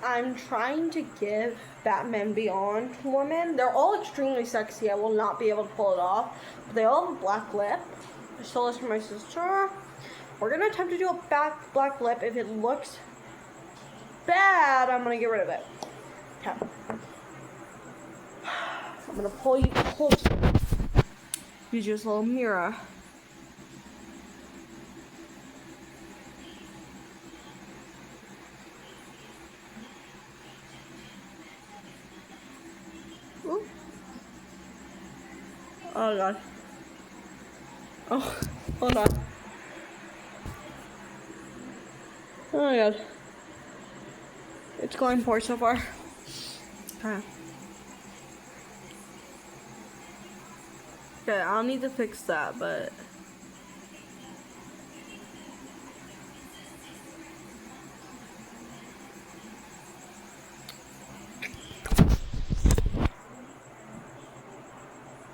I'm trying to give Batman Beyond women. They're all extremely sexy. I will not be able to pull it off. But they all have a black lip. I stole this from my sister. We're going to attempt to do a black lip. If it looks bad, I'm going to get rid of it. Okay. I'm going to pull you closer. Use this little mirror. Ooh. Oh god. Oh, hold on. Oh my god. It's going poor so far. Okay. Okay, I'll need to fix that, but...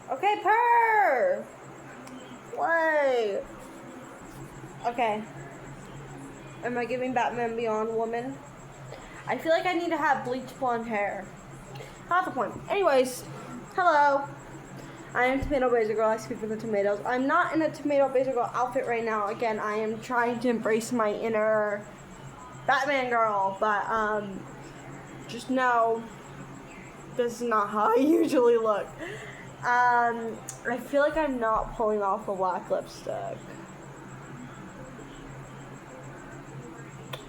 Okay, purr! Wait. Okay. Am I giving Batman Beyond woman? I feel like I need to have bleach blonde hair. Not the point. Anyways, hello. I am Tomato Basil Girl. I speak for the tomatoes. I'm not in a Tomato Basil Girl outfit right now. Again, I am trying to embrace my inner Batman girl, but just know this is not how I usually look. I feel like I'm not pulling off a black lipstick.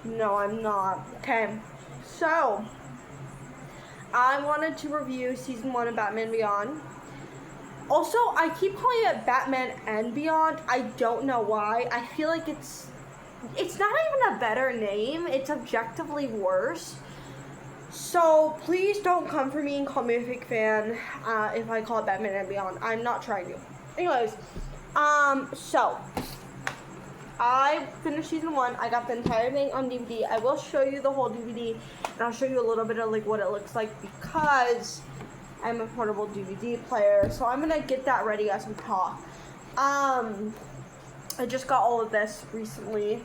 No, I'm not. Okay, so I wanted to review season 1 of Batman Beyond. Also, I keep calling it Batman and Beyond. I don't know why. I feel like it's not even a better name. It's objectively worse. So please don't come for me and call me a fake fan if I call it Batman and Beyond. I'm not trying to. Anyways, so I finished season 1. I got the entire thing on DVD. I will show you the whole DVD, and I'll show you a little bit of like what it looks like because I'm a portable DVD player. So I'm gonna get that ready as we talk. I just got all of this recently.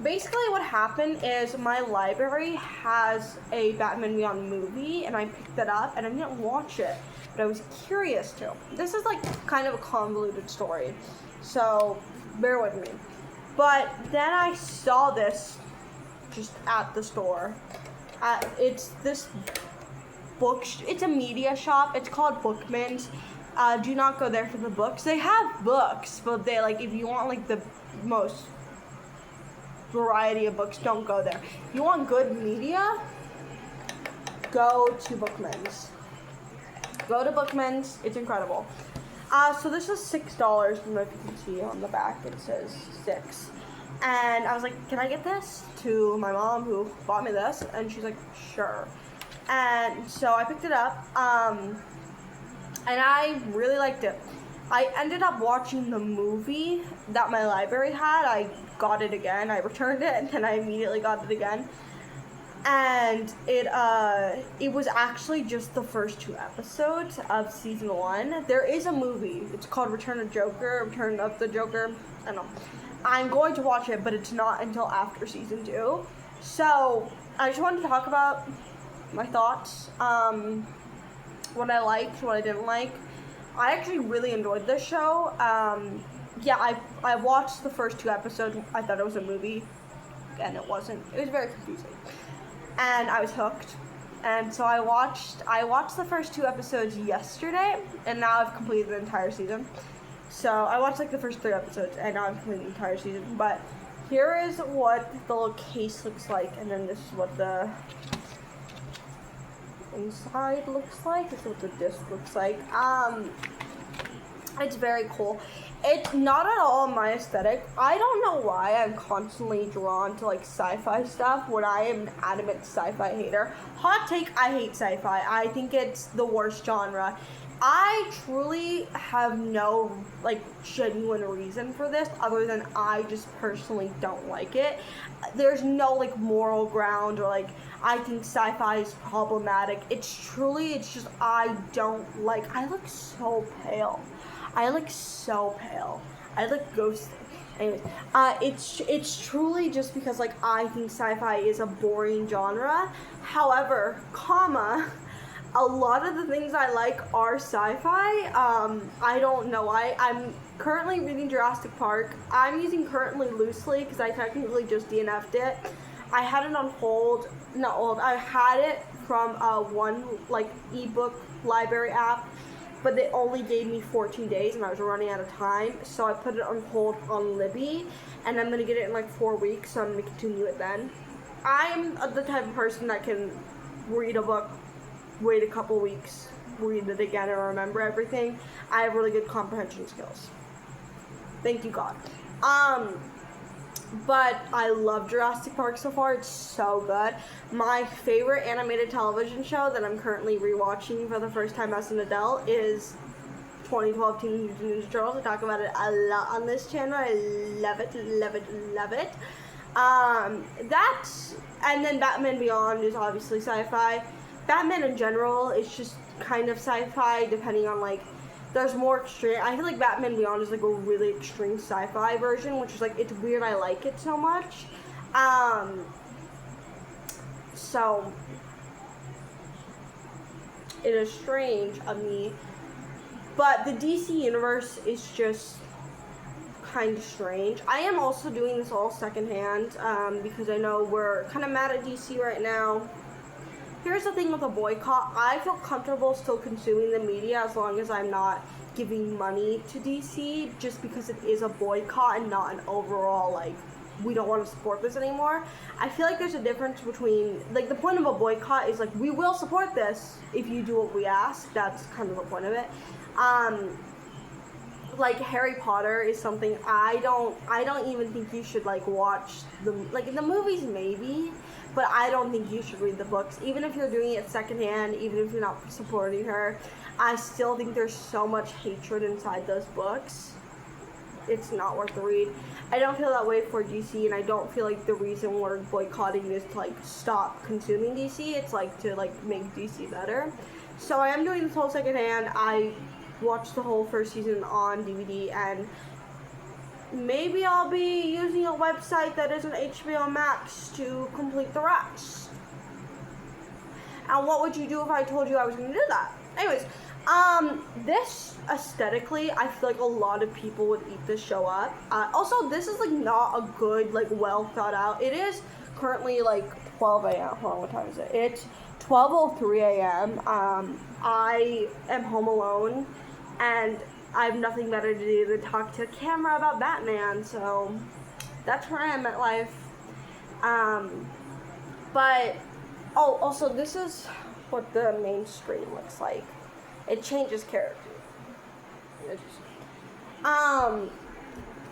Basically what happened is my library has a Batman Beyond movie, and I picked that up, and I didn't watch it, but I was curious to. This is like kind of a convoluted story, so bear with me. But then I saw this just at the store. It's this book, it's a media shop. It's called Bookman's. Do not go there for the books. They have books, but they like, if you want like the most variety of books, don't go there. If you want good media, go to Bookman's. Go to Bookman's. It's incredible. So this is $6. I don't know if you can see on the back it says 6. And I was like, can I get this? To my mom who bought me this, and she's like, sure. And so I picked it up, and I really liked it. I ended up watching the movie that my library had. I got it again. I returned it, and then I immediately got it again. And it was actually just the first 2 episodes of season 1. There is a movie. It's called Return of the Joker. I don't know. I'm going to watch it, but it's not until after season 2. So I just wanted to talk about my thoughts, what I liked, what I didn't like. I actually really enjoyed this show. Yeah, I watched the first 2 episodes. I thought it was a movie, and it wasn't. It was very confusing, and I was hooked. And so I watched the first 2 episodes yesterday, and now I've completed the entire season. So I watched like the first 3 episodes, and now I've completed the entire season. But here is what the little case looks like, and then this is what the inside looks like. This is what the disc looks like. It's very cool. It's not at all my aesthetic. I don't know why I'm constantly drawn to like sci-fi stuff when I am an adamant sci-fi hater. Hot take, I hate sci-fi. I think it's the worst genre. I truly have no like genuine reason for this other than I just personally don't like it. There's no like moral ground or like I think sci-fi is problematic. It's just I don't like. I look so pale. I look ghosty. Anyways, it's truly just because like I think sci-fi is a boring genre. However, a lot of the things I like are sci-fi. I don't know. I'm currently reading Jurassic Park. I'm using currently loosely because I technically just DNF'd it. I had it on hold. Not old. I had it from one like ebook library app, but they only gave me 14 days and I was running out of time, so I put it on hold on Libby, and I'm gonna get it in like 4 weeks, so I'm gonna continue it then. I'm the type of person that can read a book, wait a couple weeks, read it again, and remember everything. I have really good comprehension skills. Thank you, God. But I love Jurassic Park so far. It's so good. My favorite animated television show that I'm currently rewatching for the first time as an adult is 2012 Teenage Mutant Ninja Turtles. I talk about it a lot on this channel. I love it, love it, love it. And then Batman Beyond is obviously sci-fi. Batman in general is just kind of sci-fi, depending on like, there's more extreme. I feel like Batman Beyond is like a really extreme sci-fi version, which is like, it's weird I like it so much. So it is strange of me, but the DC universe is just kind of strange. I am also doing this all secondhand because I know we're kind of mad at DC right now. Here's the thing with a boycott. I feel comfortable still consuming the media as long as I'm not giving money to DC, just because it is a boycott and not an overall, like, we don't want to support this anymore. I feel like there's a difference between, like, the point of a boycott is, like, we will support this if you do what we ask. That's kind of the point of it. Like, Harry Potter is something I don't even think you should, like, watch like, the movies maybe, but I don't think you should read the books. Even if you're doing it secondhand, even if you're not supporting her, I still think there's so much hatred inside those books. It's not worth the read. I don't feel that way for DC, and I don't feel like the reason we're boycotting is to, like, stop consuming DC. It's, like, to, like, make DC better. So I am doing this whole secondhand. I watched the whole first season on DVD, and maybe I'll be using a website that isn't HBO Max to complete the rest. And what would you do if I told you I was going to do that? Anyways, this aesthetically, I feel like a lot of people would eat this show up. Also, this is like not a good, like, well thought out. It is currently like 12 a.m. Hold on, what time is it? It's 12:03 a.m. I am home alone, and I have nothing better to do than talk to a camera about Batman, so that's where I am at life. Also, this is what the main screen looks like. It changes character.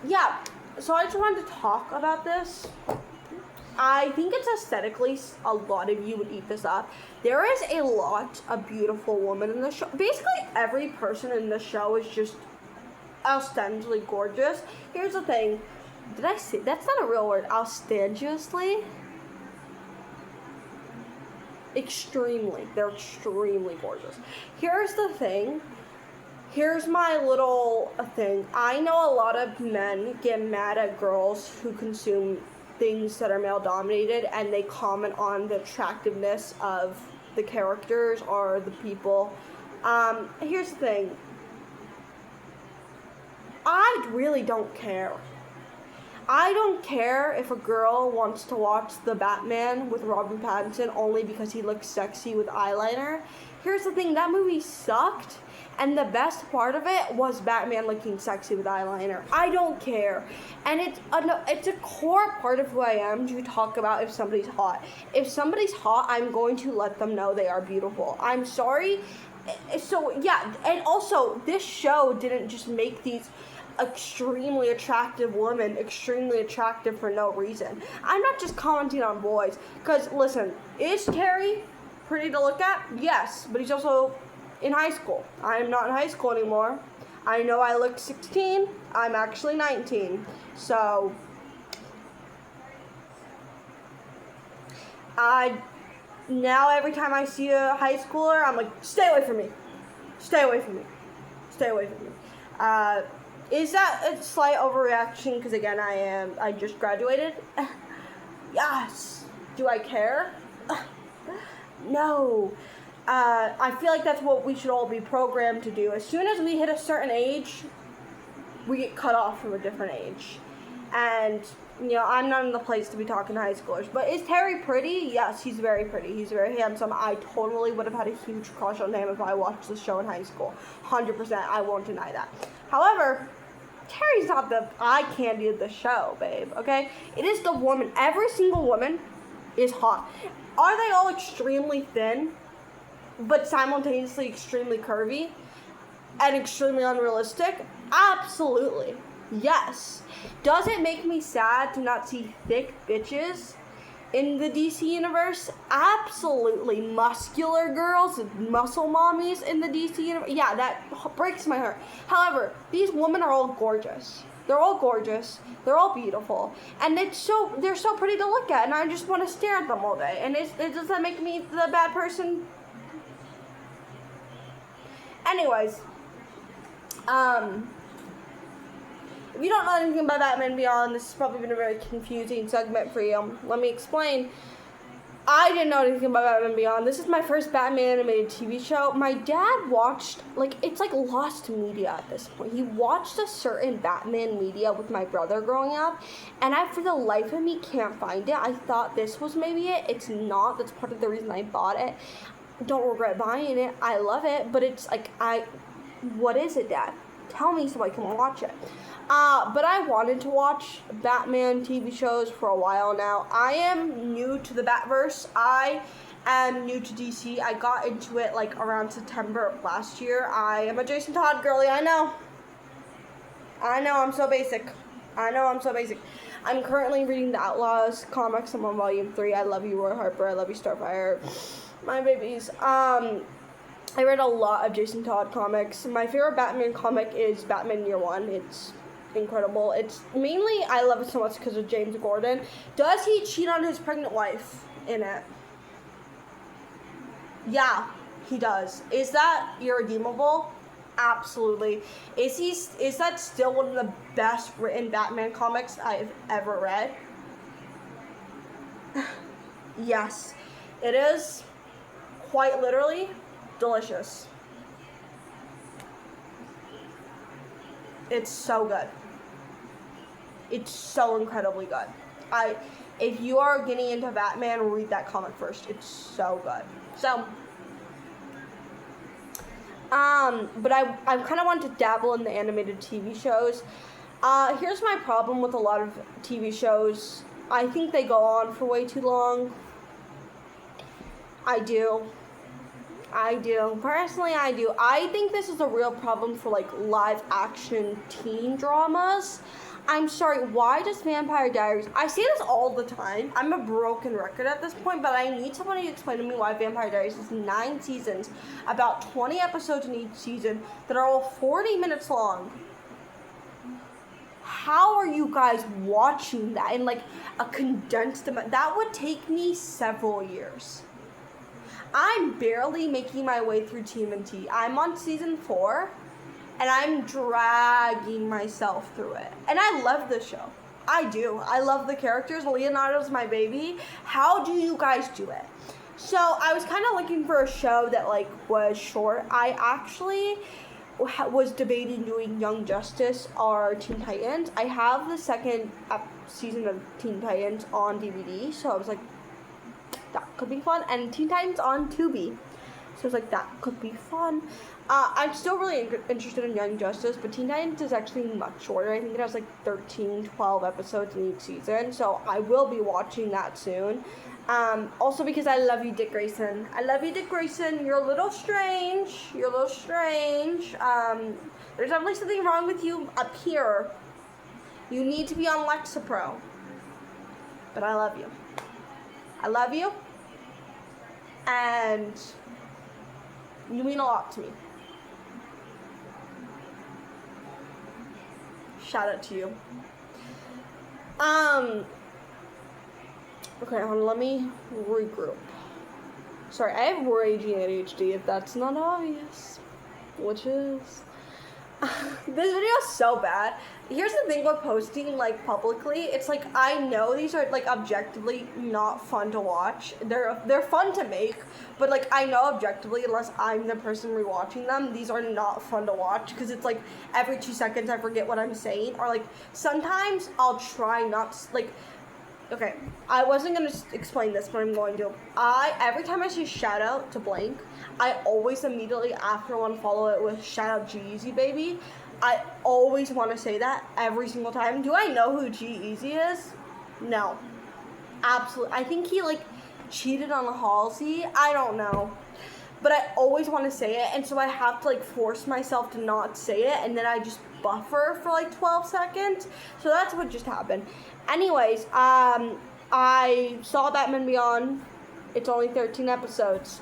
Yeah, so I just wanted to talk about this. I think it's aesthetically, a lot of you would eat this up. There is a lot of beautiful women in the show. Basically, every person in the show is just ostensibly gorgeous. Here's the thing. Did I say, that's not a real word, ostentiously? Extremely. They're extremely gorgeous. Here's the thing. Here's my little thing. I know a lot of men get mad at girls who consume things that are male dominated, and they comment on the attractiveness of the characters or the people. Here's the thing. I really don't care. I don't care if a girl wants to watch The Batman with Robert Pattinson only because he looks sexy with eyeliner. Here's the thing, that movie sucked, and the best part of it was Batman looking sexy with eyeliner. I don't care. And it's a core part of who I am to talk about if somebody's hot. If somebody's hot, I'm going to let them know they are beautiful. I'm sorry. So, yeah, and also, this show didn't just make these extremely attractive women extremely attractive for no reason. I'm not just commenting on boys, because listen, is Terry pretty to look at? Yes, but he's also in high school. I am not in high school anymore. I know I look 16. I'm actually 19. So now every time I see a high schooler, I'm like, stay away from me. Stay away from me. Stay away from me. Is that a slight overreaction? Because again, I just graduated. Yes. Do I care? No. I feel like that's what we should all be programmed to do. As soon as we hit a certain age, we get cut off from a different age. And, I'm not in the place to be talking to high schoolers. But is Terry pretty? Yes, he's very pretty. He's very handsome. I totally would have had a huge crush on him if I watched the show in high school. 100%. I won't deny that. However, Terry's not the eye candy of the show, babe, okay? It is the woman. Every single woman is hot. Are they all extremely thin, but simultaneously extremely curvy and extremely unrealistic? Absolutely. Yes. Does it make me sad to not see thick bitches in the DC universe? Absolutely. Muscular girls, muscle mommies in the DC universe. Yeah, that breaks my heart. However, these women are all gorgeous. They're all gorgeous. They're all beautiful. And they're so pretty to look at. And I just want to stare at them all day. And does that make me the bad person? Anyways. If you don't know anything about Batman Beyond, this has probably been a very confusing segment for you. Let me explain. I didn't know anything about Batman Beyond. This is my first Batman animated TV show. My dad watched, it's like lost media at this point. He watched a certain Batman media with my brother growing up, and I, for the life of me, can't find it. I thought this was maybe it. It's not. That's part of the reason I bought it. Don't regret buying it. I love it, but it's like, what is it, Dad? Tell me so I can watch it. But I wanted to watch Batman TV shows for a while now. I am new to the Batverse. I am new to DC. I got into it around September of last year. I am a Jason Todd girly. I know, I'm so basic. I'm currently reading the Outlaws comics. I'm on volume 3. I love you, Roy Harper. I love you, Starfire. My babies. I read a lot of Jason Todd comics. My favorite Batman comic is Batman Year One. It's incredible. It's mainly, I love it so much because of James Gordon. Does he cheat on his pregnant wife in it? Yeah, he does. Is that irredeemable? Absolutely. Is that still one of the best written Batman comics I've ever read? Yes, it is. Quite literally delicious. It's so good. It's so incredibly good. If you are getting into Batman, read that comic first. It's so good. So, but I kind of want to dabble in the animated TV shows. Here's my problem with a lot of TV shows. I think they go on for way too long. I do. Personally, I do. I think this is a real problem for live action teen dramas. I'm sorry, why does Vampire Diaries... I say this all the time. I'm a broken record at this point, but I need somebody to explain to me why Vampire Diaries is 9 seasons, about 20 episodes in each season, that are all 40 minutes long. How are you guys watching that in a condensed amount? That would take me several years. I'm barely making my way through TMNT. I'm on season 4. And I'm dragging myself through it. And I love this show. I do. I love the characters. Leonardo's my baby. How do you guys do it? So I was kind of looking for a show that was short. I actually was debating doing Young Justice or Teen Titans. I have the second season of Teen Titans on DVD. So I was like, that could be fun. And Teen Titans on Tubi. So I was like, that could be fun. I'm still really interested in Young Justice, but Teen Titans is actually much shorter. I think it has 13, 12 episodes in each season, so I will be watching that soon. Also because I love you, Dick Grayson. I love you, Dick Grayson. You're a little strange. There's definitely something wrong with you up here. You need to be on Lexapro. But I love you. I love you. And you mean a lot to me. Shout out to you. Okay, hold on, let me regroup. Sorry, I have raging ADHD, if that's not obvious. Which is... This video is so bad. Here's the thing with posting like publicly. It's like I know these are like objectively not fun to watch. They're fun to make, but like I know objectively, unless I'm the person rewatching them, these are not fun to watch because it's like every 2 seconds I forget what I'm saying, or like sometimes I'll try not to, like. Okay, I wasn't gonna explain this, but I'm going to. Every time I say shout out to blank, I always immediately after want to follow it with shout out G-Eazy baby. I always want to say that every single time. Do I know who G-Eazy is? No. Absolutely. I think he like cheated on Halsey. I don't know. But I always want to say it, and so I have to like force myself to not say it, and then I just buffer for like 12 seconds. So that's what just happened. Anyways, I saw Batman Beyond. It's only 13 episodes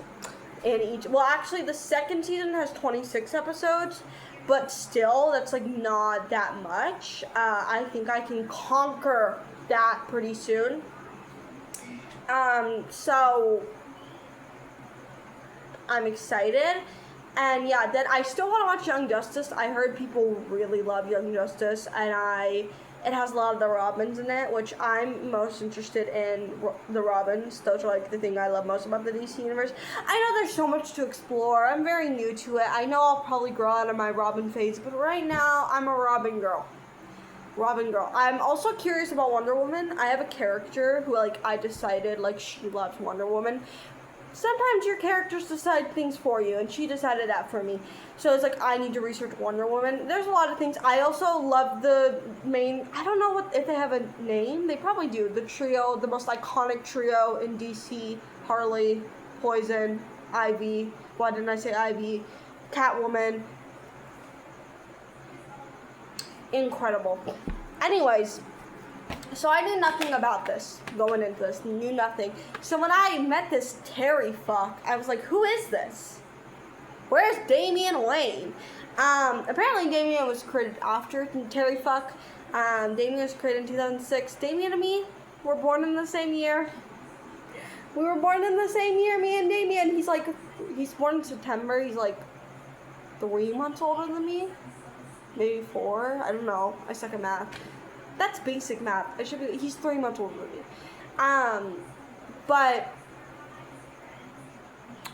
in each. Well, actually, the second season has 26 episodes, but still, that's like not that much. I think I can conquer that pretty soon. So I'm excited. And yeah, then I still want to watch Young Justice. I heard people really love Young Justice, and it has a lot of the Robins in it, which I'm most interested in. The Robins, those are like the thing I love most about the DC universe. I know there's so much to explore. I'm very new to it. I know I'll probably grow out of my Robin phase, but right now I'm a Robin girl. Robin girl. I'm also curious about Wonder Woman. I have a character who like I decided like she loves Wonder Woman. Sometimes your characters decide things for you, and she decided that for me. So it's like I need to research Wonder Woman. There's a lot of things. I also love the main. I don't know if they have a name. They probably do. The trio, the most iconic trio in DC: Harley, Poison, Ivy. Why didn't I say Ivy? Catwoman. Incredible. Anyways. So I knew nothing about this going into this, knew nothing. So when I met this Terry fuck, I was like, who is this? Where's Damian Wayne? Apparently Damian was created after Terry fuck. Damian was created in 2006. Damian and me were born in the same year. We were born in the same year, me and Damian. He's born in September. He's like 3 months older than me. Maybe 4. I don't know. I suck at math. That's basic math. He's 3 months older than me. But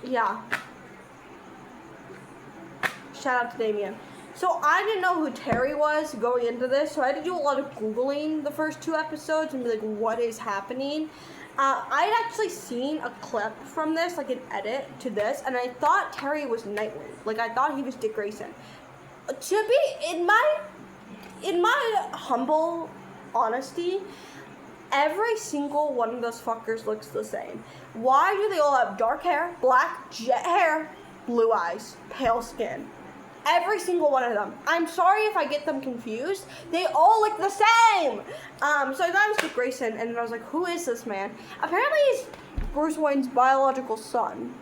yeah. Shout out to Damian. So I didn't know who Terry was going into this, so I had to do a lot of Googling the first 2 episodes and be like, what is happening? I'd actually seen a clip from this, like an edit to this, and I thought Terry was Nightwing. Like I thought he was Dick Grayson. To be in my humble honesty, every single one of those fuckers looks the same. Why do they all have dark hair, black jet hair, blue eyes, pale skin? Every single one of them. I'm sorry if I get them confused. They all look the same. So I thought it was Dick Grayson, and then I was like, who is this man? Apparently he's Bruce Wayne's biological son.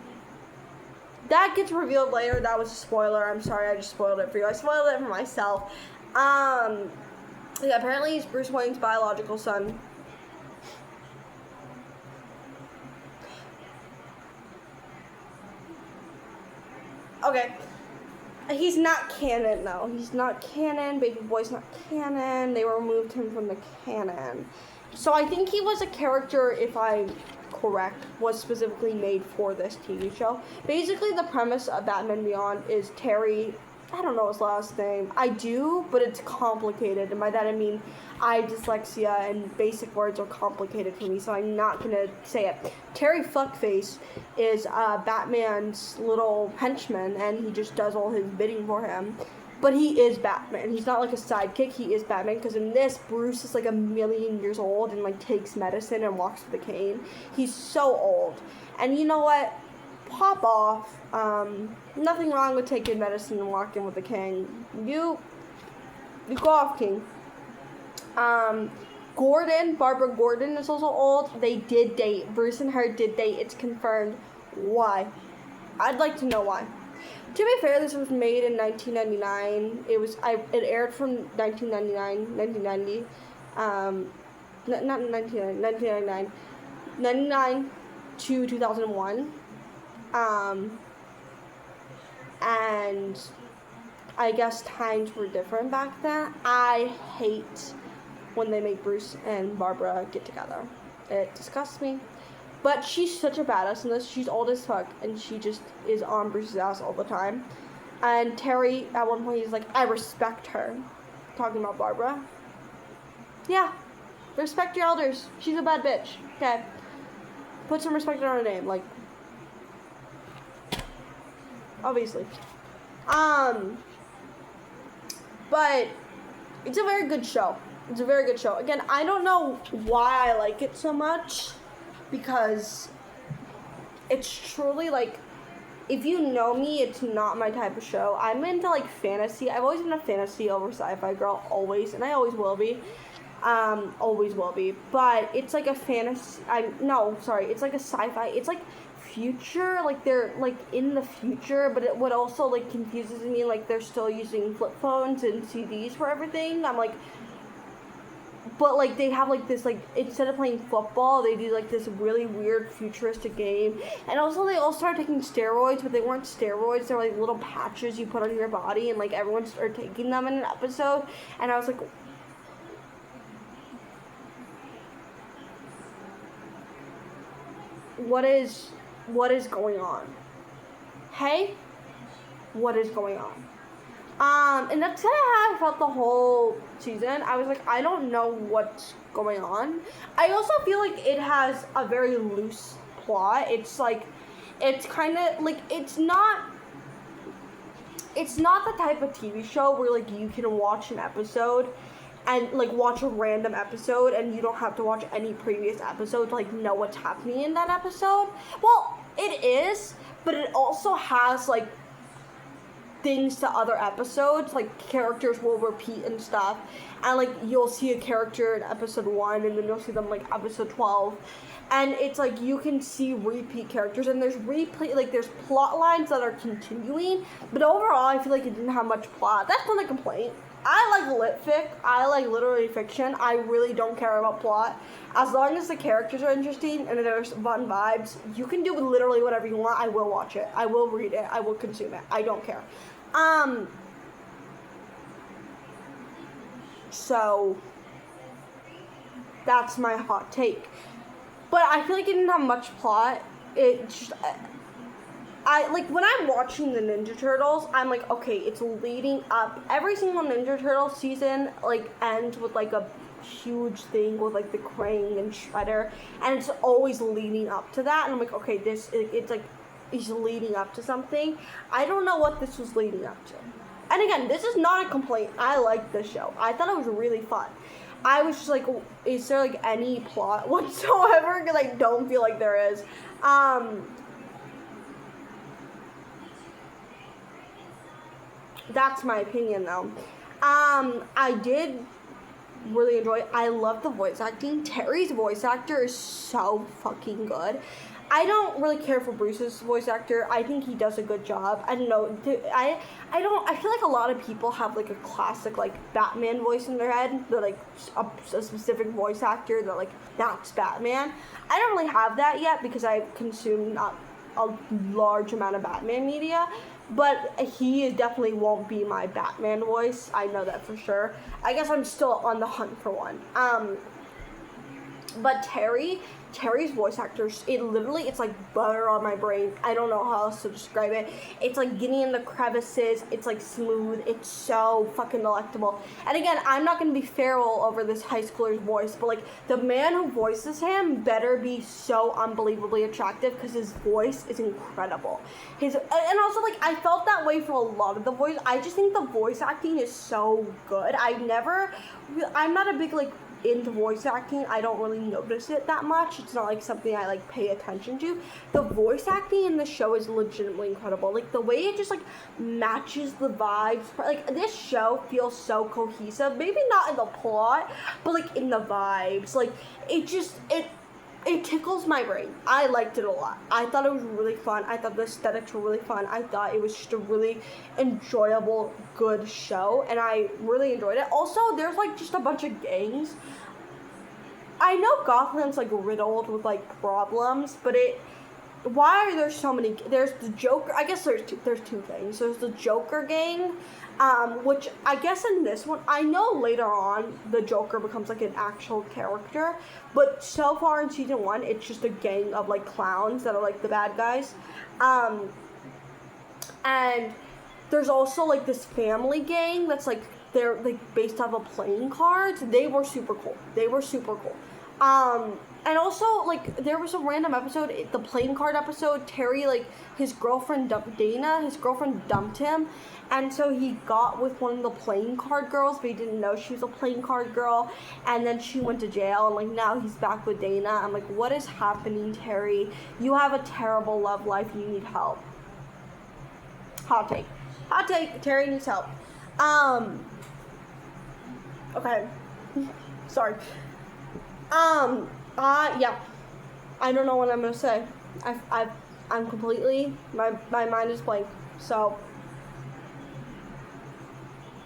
That gets revealed later. That was a spoiler. I'm sorry, I just spoiled it for you. I spoiled it for myself. Yeah, apparently he's Bruce Wayne's biological son. Okay. He's not canon, though. He's not canon. Baby Boy's not canon. They removed him from the canon. So I think he was a character, if I'm correct, was specifically made for this TV show. Basically, the premise of Batman Beyond is Terry. I don't know his last name. I do, but it's complicated. And by that I mean I have dyslexia and basic words are complicated for me, so I'm not going to say it. Terry Fuckface is Batman's little henchman, and he just does all his bidding for him. But he is Batman. He's not like a sidekick. He is Batman, because in this, Bruce is like 1,000,000 years old and like takes medicine and walks with a cane. He's so old. And you know what? Pop off. Nothing wrong with taking medicine and walking with a cane. You go off, King. Barbara Gordon is also old. They did date. Bruce and her did date. It's confirmed. Why? I'd like to know why. To be fair, this was made in 1999. It aired from 1999 99 to 2001. And I guess times were different back then. I hate when they make Bruce and Barbara get together. It disgusts me. But she's such a badass in this. She's old as fuck, and she just is on Bruce's ass all the time. And Terry, at one point, he's like, I respect her. Talking about Barbara. Yeah. Respect your elders. She's a bad bitch. Okay. Put some respect on her name. Like, obviously. But it's a very good show. It's a very good show. Again, I don't know why I like it so much, because it's truly, like, if you know me, it's not my type of show. I'm into, like, fantasy. I've always been a fantasy over sci-fi girl, always, and I always will be. Always will be. But it's like a fantasy, it's like a sci-fi, it's like future, like they're, like, in the future, but what also, like, confuses me, like, they're still using flip phones and CDs for everything. I'm like, but, like, they have, like, this, like, instead of playing football, they do, like, this really weird futuristic game. And also, they all started taking steroids, but they weren't steroids. They're, like, little patches you put on your body, and, like, everyone started taking them in an episode. And I was like, what is going on? Hey? What is going on? And that's kind of how I felt the whole season. I was like, I don't know what's going on. I also feel like it has a very loose plot. It's like, it's kind of like, it's not the type of TV show where, like, you can watch an episode and, like, watch a random episode and you don't have to watch any previous episode to, like, know what's happening in that episode. Well, it is, but it also has, like, things to other episodes, like, characters will repeat and stuff, and, like, you'll see a character in episode 1 and then you'll see them, like, episode 12, and it's like you can see repeat characters, and there's there's plot lines that are continuing, but overall I feel like it didn't have much plot. That's not a complaint. I like lit fic. I like literary fiction. I really don't care about plot. As long as the characters are interesting and there's fun vibes, you can do literally whatever you want. I will watch it. I will read it. I will consume it. I don't care. So that's my hot take. But I feel like it didn't have much plot. It just, when I'm watching the Ninja Turtles, I'm like, okay, it's leading up. Every single Ninja Turtle season, like, ends with, like, a huge thing with, like, the Krang and Shredder, and it's always leading up to that, and I'm like, okay, it's like, it's leading up to something. I don't know what this was leading up to. And again, this is not a complaint. I like this show. I thought it was really fun. I was just like, is there, like, any plot whatsoever? Because I don't feel like there is. That's my opinion, though. I did really enjoy it. I love the voice acting. Terry's voice actor is so fucking good. I don't really care for Bruce's voice actor. I think he does a good job. I don't know. I feel like a lot of people have, like, a classic, like, Batman voice in their head. They're, like, a specific voice actor. They're like, that's Batman. I don't really have that yet because I consume not a large amount of Batman media. But he definitely won't be my Batman voice. I know that for sure. I guess I'm still on the hunt for one. But Terry's voice actors, it's like butter on my brain. I don't know how else to describe it. It's like getting in the crevices. It's like smooth. It's so fucking delectable. And again, I'm not going to be feral over this high schooler's voice, but, like, the man who voices him better be so unbelievably attractive because his voice is incredible. And also, like, I felt that way for a lot of the voice. I just think the voice acting is so good. I'm not a big, like, into voice acting. I don't really notice it that much. It's not like something I, like, pay attention to. The voice acting in the show is legitimately incredible. Like, the way it just, like, matches the vibes. Like, this show feels so cohesive. Maybe not in the plot, but, like, in the vibes. Like, it tickles my brain. I liked it a lot. I thought it was really fun. I thought the aesthetics were really fun. I thought it was just a really enjoyable, good show, and I really enjoyed it. Also, there's, like, just a bunch of gangs. I know Gotham's, like, riddled with, like, problems, but why are there so many? There's the Joker. I guess there's two things. There's the Joker gang, which I guess in this one, I know later on the Joker becomes like an actual character, but so far in season 1, it's just a gang of like clowns that are like the bad guys, and there's also like this family gang that's like they're like based off of playing cards. They were super cool. And also, like, there was a random episode, the playing card episode, Terry, like, his girlfriend dumped him, and so he got with one of the playing card girls, but he didn't know she was a playing card girl, and then she went to jail, and, like, now he's back with Dana. I'm like, what is happening, Terry? You have a terrible love life, you need help. Hot take, Terry needs help. Okay, sorry. Yeah. I don't know what I'm gonna say. I'm completely, my mind is blank. So,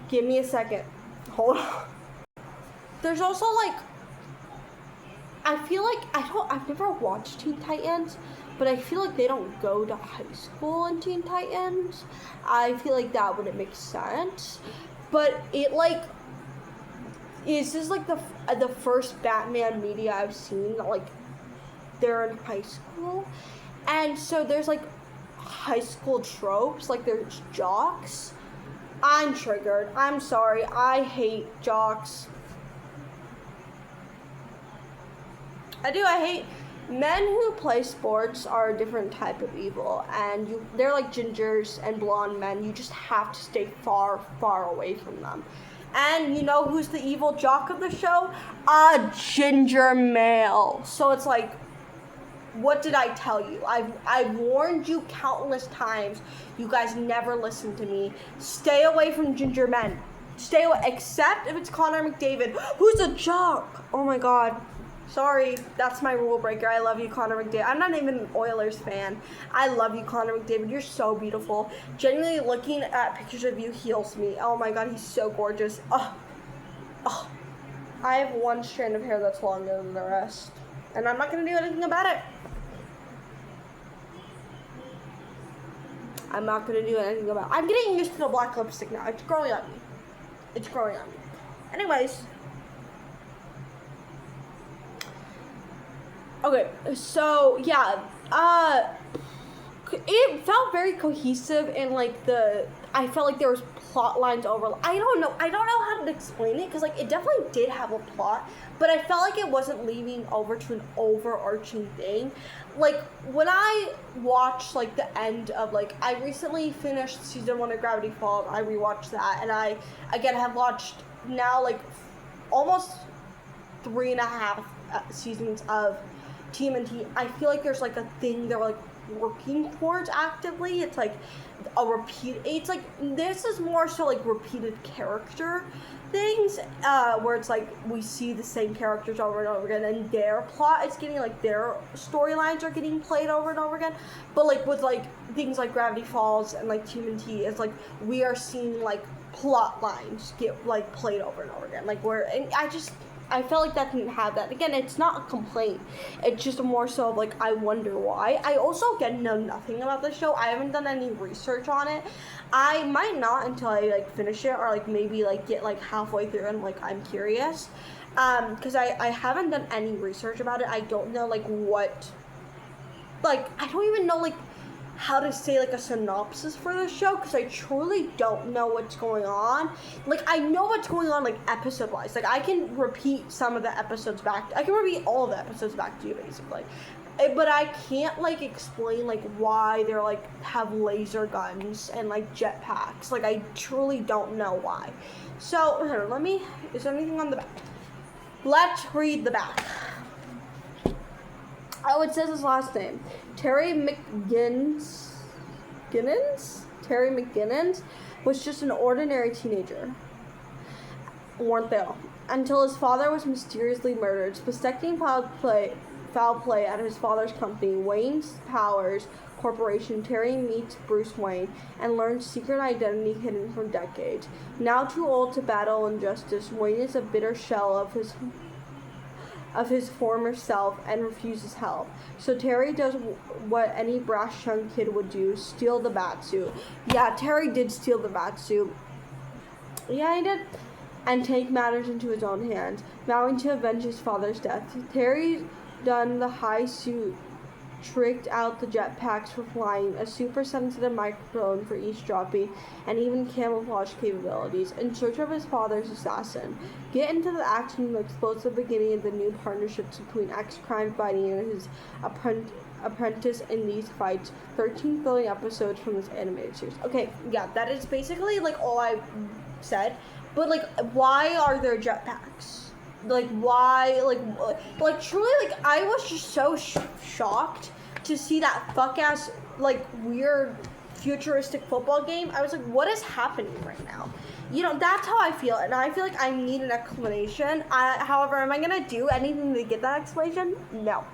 give me a second. Hold on. There's also like, I feel like I've never watched Teen Titans, but I feel like they don't go to high school in Teen Titans. I feel like that wouldn't make sense. But it like, is this like the first Batman media I've seen that like they're in high school, and so there's like high school tropes, like there's jocks. I'm triggered. I'm sorry. I hate jocks. I hate men who play sports are a different type of evil, and they're like gingers and blonde men. You just have to stay far, far away from them. And you know who's the evil jock of the show? A ginger male. So it's like, what did I tell you? I've warned you countless times. You guys never listen to me. Stay away from ginger men. Stay away, except if it's Connor McDavid, who's a jock. Oh my god. Sorry, that's my rule breaker. I love you, Connor McDavid. I'm not even an Oilers fan. I love you, Connor McDavid. You're so beautiful. Genuinely, looking at pictures of you heals me. Oh my god, he's so gorgeous. Oh. I have one strand of hair that's longer than the rest, and I'm not gonna do anything about it. I'm getting used to the black lipstick now. It's growing on me. Anyways. Okay, so yeah, it felt very cohesive, and like I felt like there was plot lines over. I don't know how to explain it, because like it definitely did have a plot, but I felt like it wasn't leading over to an overarching thing. Like when I watched like the end of like, I recently finished season 1 of Gravity Falls. I rewatched that, and I again have watched now like almost 3.5 seasons of TMNT. I feel like there's like a thing they're like working towards actively. It's like it's like, this is more so like repeated character things, where it's like we see the same characters over and over again, and their plot is getting like, their storylines are getting played over and over again. But like with like things like Gravity Falls and like TMNT, it's like we are seeing like plot lines get like played over and over again. Like and I felt like that didn't have that. Again, it's not a complaint. It's just more so of like, I wonder why. I also, again, know nothing about the show. I haven't done any research on it. I might not until I like finish it, or like maybe like get like halfway through and like I'm curious. Because I haven't done any research about it. I don't know like what, like I don't even know like how to say like a synopsis for the show, because I truly don't know what's going on. Like I know what's going on like episode wise. Like I can repeat some of the episodes back. I can repeat all the episodes back to you basically. But I can't like explain like why they're like have laser guns and like jetpacks. Like I truly don't know why. So here, is there anything on the back? Let's read the back. Oh, it says his last name. Terry McGinnis was just an ordinary teenager. Weren't they all? Until his father was mysteriously murdered, suspecting foul play at his father's company, Wayne's Powers Corporation. Terry meets Bruce Wayne and learns secret identity hidden for decades. Now too old to battle injustice, Wayne is a bitter shell of his of his former self and refuses help. So Terry does what any brash young kid would do, steal the Batsuit. Yeah, Terry did steal the Batsuit. Yeah, he did. And take matters into his own hands, vowing to avenge his father's death. Terry donned the high suit, tricked out the jetpacks for flying, a super sensitive microphone for eavesdropping, and even camouflage capabilities, in search of his father's assassin. Get into the action that explosive beginning of the new partnerships between ex-crime fighting and his apprentice in these fights. 13 thrilling episodes from this animated series. Okay, yeah, that is basically like all I said. But like, why are there jetpacks? Like, why? Like truly, like I was just so shocked to see that fuck ass like weird futuristic football game. I was like, what is happening right now? You know, that's how I feel, and I feel like I need an explanation. However, am I gonna do anything to get that explanation? No.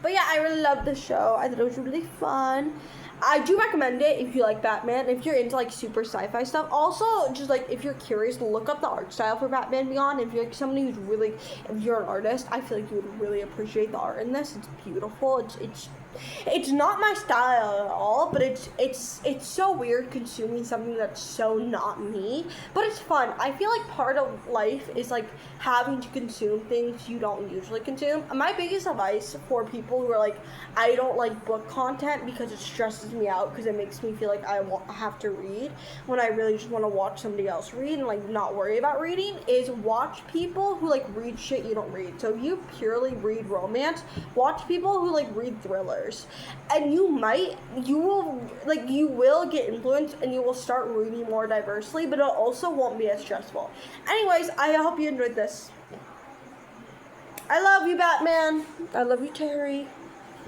But yeah, I really loved the show. I thought it was really fun. I do recommend it if you like Batman, if you're into like super sci-fi stuff. Also, just like if you're curious, look up the art style for Batman Beyond. If you're like somebody who's really, if you're an artist, I feel like you would really appreciate the art in this. It's beautiful. It's not my style at all, but it's so weird consuming something that's so not me, but it's fun. I feel like part of life is like having to consume things you don't usually consume. My biggest advice for people who are like, I don't like book content because it stresses me out because it makes me feel like I have to read when I really just want to watch somebody else read and like not worry about reading, is watch people who like read shit you don't read. So if you purely read romance, watch people who like read thrillers. And you will get influenced and you will start reading more diversely, but it also won't be as stressful. Anyways, I hope you enjoyed this. I love you, Batman. I love you, Terry.